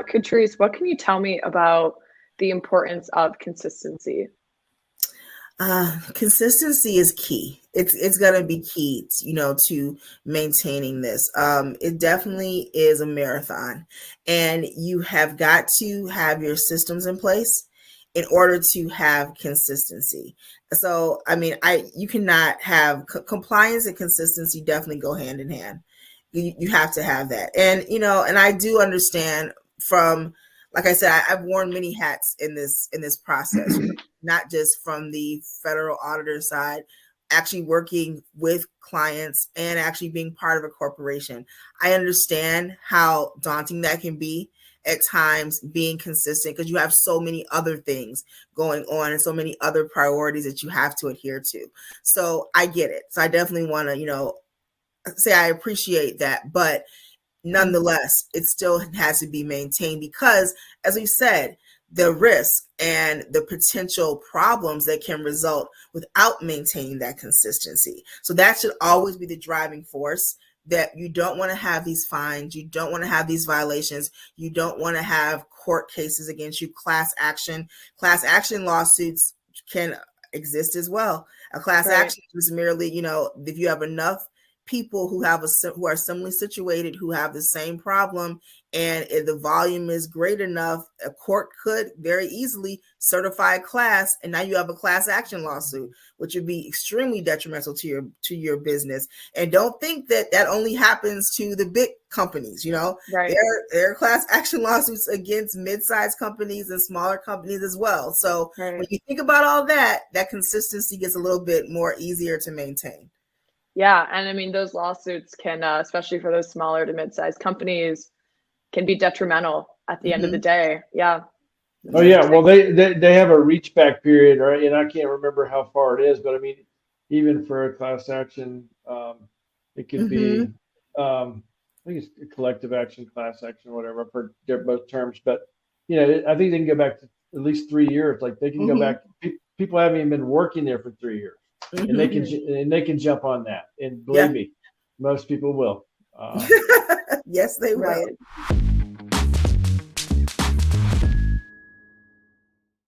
Catrice, what can you tell me about the importance of consistency? Consistency is key. It's gonna be key, to maintaining this. It definitely is a marathon, and you have got to have your systems in place in order to have consistency. So, I mean, you cannot have compliance and consistency definitely go hand in hand. You have to have that, and and I do understand from, like I said, I've worn many hats in this process. Not just from the federal auditor side, actually working with clients and actually being part of a corporation. I understand how daunting that can be at times, being consistent, because you have so many other things going on and so many other priorities that you have to adhere to. So I get it. So I definitely want to, say I appreciate that, but nonetheless, it still has to be maintained because, as we said, the risk and the potential problems that can result without maintaining that consistency. So that should always be the driving force, that you don't want to have these fines, you don't want to have these violations, you don't want to have court cases against you, class action. Class action lawsuits can exist as well. A class Right. action is merely, if you have enough people who are similarly situated, who have the same problem, and if the volume is great enough, a court could very easily certify a class, and now you have a class action lawsuit, which would be extremely detrimental to your business. And don't think that only happens to the big companies. Right. There are class action lawsuits against mid-sized companies and smaller companies as well. So Right. when you think about all that consistency gets a little bit more easier to maintain. Yeah, and I mean, those lawsuits can, especially for those smaller to mid-sized companies, can be detrimental at the end of the day. Yeah. Oh yeah, well they have a reach back period, right? And I can't remember how far it is, but I mean, even for a class action, it could be, I think it's a collective action, class action, whatever, for both terms. But I think they can go back to at least 3 years. Like they can go back. People haven't even been working there for 3 years, and they can jump on that. And believe me, most people will. Yes, they will. Right.